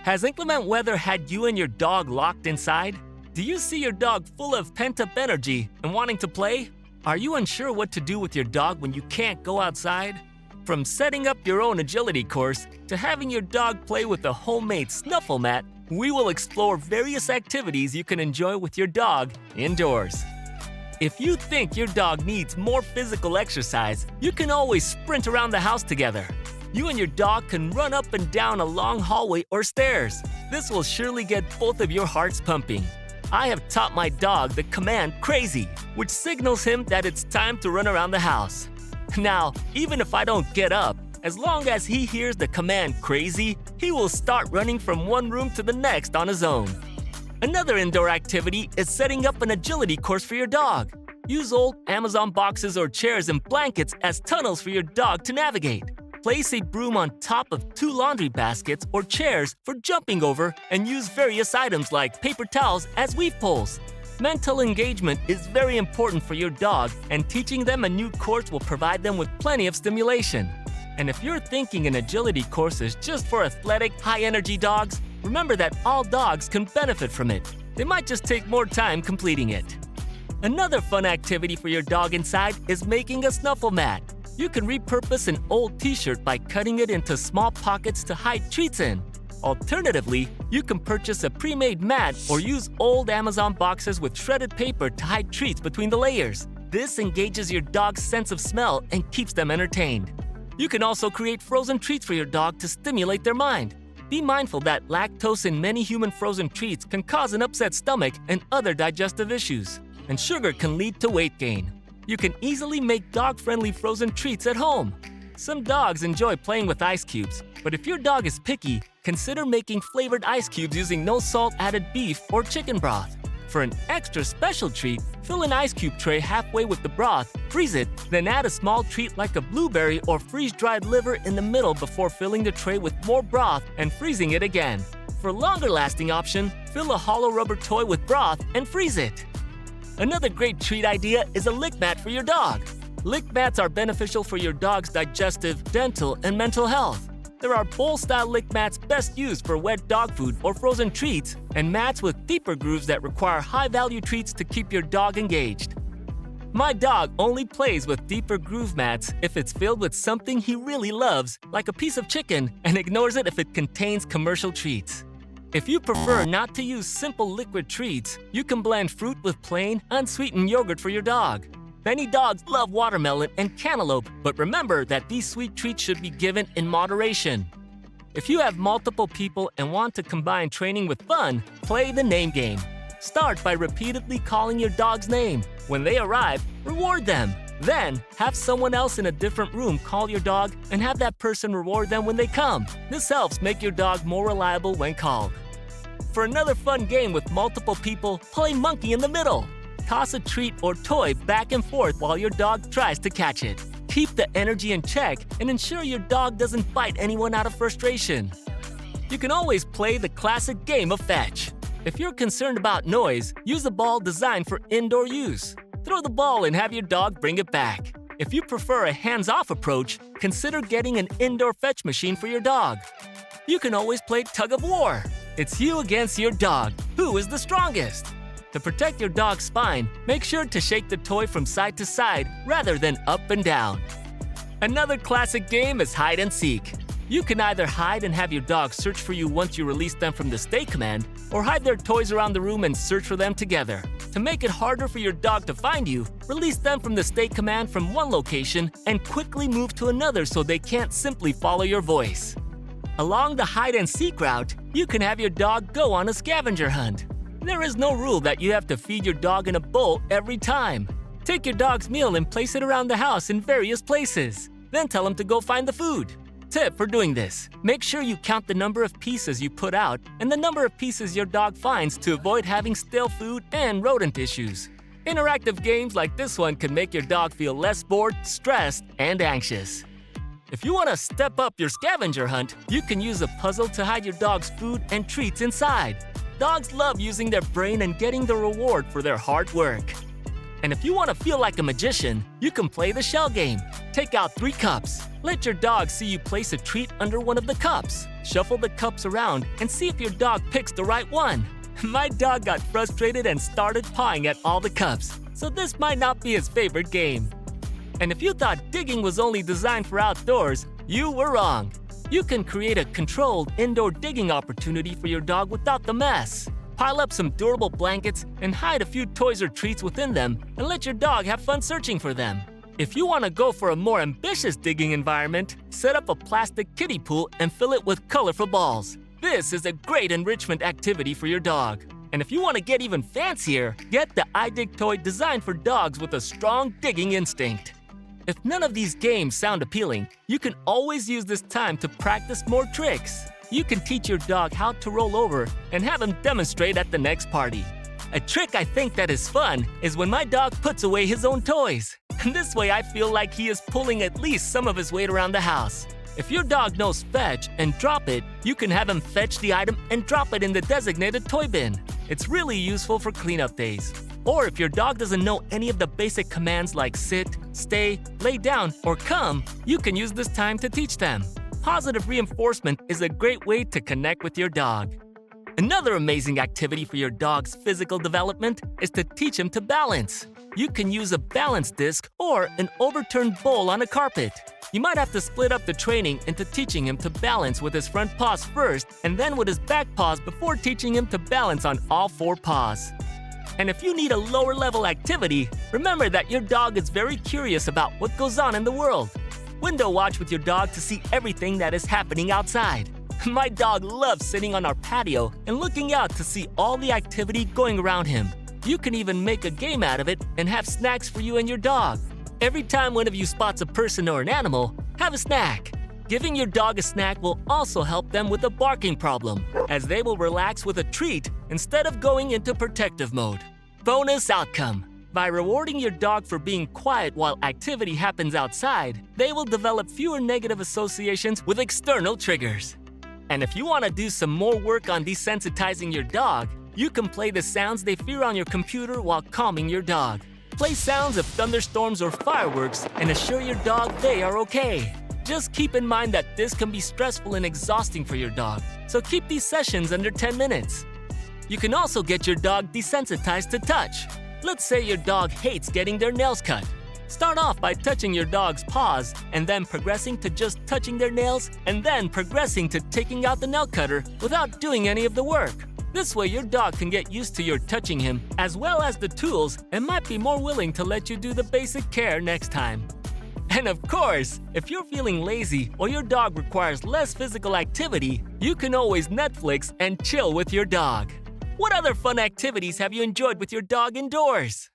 Has inclement weather had you and your dog locked inside? Do you see your dog full of pent-up energy and wanting to play? Are you unsure what to do with your dog when you can't go outside? From setting up your own agility course to having your dog play with a homemade snuffle mat, we will explore various activities you can enjoy with your dog indoors. If you think your dog needs more physical exercise, you can always sprint around the house together. You and your dog can run up and down a long hallway or stairs. This will surely get both of your hearts pumping. I have taught my dog the command crazy, which signals him that it's time to run around the house. Now, even if I don't get up, as long as he hears the command crazy, he will start running from one room to the next on his own. Another indoor activity is setting up an agility course for your dog. Use old Amazon boxes or chairs and blankets as tunnels for your dog to navigate. Place a broom on top of 2 laundry baskets or chairs for jumping over and use various items like paper towels as weave poles. Mental engagement is very important for your dog, and teaching them a new course will provide them with plenty of stimulation. And if you're thinking an agility course is just for athletic, high-energy dogs, remember that all dogs can benefit from it. They might just take more time completing it. Another fun activity for your dog inside is making a snuffle mat. You can repurpose an old t-shirt by cutting it into small pockets to hide treats in. Alternatively, you can purchase a pre-made mat or use old Amazon boxes with shredded paper to hide treats between the layers. This engages your dog's sense of smell and keeps them entertained. You can also create frozen treats for your dog to stimulate their mind. Be mindful that lactose in many human frozen treats can cause an upset stomach and other digestive issues, and sugar can lead to weight gain. You can easily make dog-friendly frozen treats at home. Some dogs enjoy playing with ice cubes, but if your dog is picky, consider making flavored ice cubes using no salt added beef or chicken broth. For an extra special treat, fill an ice cube tray halfway with the broth, freeze it, then add a small treat like a blueberry or freeze-dried liver in the middle before filling the tray with more broth and freezing it again. For a longer-lasting option, fill a hollow rubber toy with broth and freeze it. Another great treat idea is a lick mat for your dog. Lick mats are beneficial for your dog's digestive, dental, and mental health. There are bowl-style lick mats best used for wet dog food or frozen treats, and mats with deeper grooves that require high-value treats to keep your dog engaged. My dog only plays with deeper groove mats if it's filled with something he really loves, like a piece of chicken, and ignores it if it contains commercial treats. If you prefer not to use simple liquid treats, you can blend fruit with plain, unsweetened yogurt for your dog. Many dogs love watermelon and cantaloupe, but remember that these sweet treats should be given in moderation. If you have multiple people and want to combine training with fun, play the name game. Start by repeatedly calling your dog's name. When they arrive, reward them. Then, have someone else in a different room call your dog and have that person reward them when they come. This helps make your dog more reliable when called. For another fun game with multiple people, play monkey in the middle. Toss a treat or toy back and forth while your dog tries to catch it. Keep the energy in check and ensure your dog doesn't bite anyone out of frustration. You can always play the classic game of fetch. If you're concerned about noise, use a ball designed for indoor use. Throw the ball and have your dog bring it back. If you prefer a hands-off approach, consider getting an indoor fetch machine for your dog. You can always play tug of war. It's you against your dog. Who is the strongest? To protect your dog's spine, make sure to shake the toy from side to side rather than up and down. Another classic game is hide and seek. You can either hide and have your dog search for you once you release them from the stay command, or hide their toys around the room and search for them together. To make it harder for your dog to find you, release them from the stay command from one location and quickly move to another so they can't simply follow your voice. Along the hide and seek route, you can have your dog go on a scavenger hunt. There is no rule that you have to feed your dog in a bowl every time. Take your dog's meal and place it around the house in various places. Then tell him to go find the food. Tip for doing this: make sure you count the number of pieces you put out and the number of pieces your dog finds to avoid having stale food and rodent issues. Interactive games like this one can make your dog feel less bored, stressed, and anxious. If you want to step up your scavenger hunt, you can use a puzzle to hide your dog's food and treats inside. Dogs love using their brain and getting the reward for their hard work. And if you want to feel like a magician, you can play the shell game. Take out 3 cups. Let your dog see you place a treat under one of the cups. Shuffle the cups around and see if your dog picks the right one. My dog got frustrated and started pawing at all the cups, so this might not be his favorite game. And if you thought digging was only designed for outdoors, you were wrong. You can create a controlled indoor digging opportunity for your dog without the mess. Pile up some durable blankets and hide a few toys or treats within them and let your dog have fun searching for them. If you want to go for a more ambitious digging environment, set up a plastic kiddie pool and fill it with colorful balls. This is a great enrichment activity for your dog. And if you want to get even fancier, get the iDig toy designed for dogs with a strong digging instinct. If none of these games sound appealing, you can always use this time to practice more tricks. You can teach your dog how to roll over and have him demonstrate at the next party. A trick I think that is fun is when my dog puts away his own toys. This way I feel like he is pulling at least some of his weight around the house. If your dog knows fetch and drop it, you can have him fetch the item and drop it in the designated toy bin. It's really useful for cleanup days. Or if your dog doesn't know any of the basic commands like sit, stay, lay down, or come, you can use this time to teach them. Positive reinforcement is a great way to connect with your dog. Another amazing activity for your dog's physical development is to teach him to balance. You can use a balance disc or an overturned bowl on a carpet. You might have to split up the training into teaching him to balance with his front paws first and then with his back paws before teaching him to balance on all 4 paws. And if you need a lower level activity, remember that your dog is very curious about what goes on in the world. Window watch with your dog to see everything that is happening outside. My dog loves sitting on our patio and looking out to see all the activity going around him. You can even make a game out of it and have snacks for you and your dog. Every time one of you spots a person or an animal, have a snack. Giving your dog a snack will also help them with a barking problem, as they will relax with a treat instead of going into protective mode. Bonus outcome. By rewarding your dog for being quiet while activity happens outside, they will develop fewer negative associations with external triggers. And if you want to do some more work on desensitizing your dog, you can play the sounds they fear on your computer while calming your dog. Play sounds of thunderstorms or fireworks and assure your dog they are okay. Just keep in mind that this can be stressful and exhausting for your dog, so keep these sessions under 10 minutes. You can also get your dog desensitized to touch. Let's say your dog hates getting their nails cut. Start off by touching your dog's paws and then progressing to just touching their nails and then progressing to taking out the nail cutter without doing any of the work. This way your dog can get used to your touching him as well as the tools and might be more willing to let you do the basic care next time. And of course, if you're feeling lazy or your dog requires less physical activity, you can always Netflix and chill with your dog. What other fun activities have you enjoyed with your dog indoors?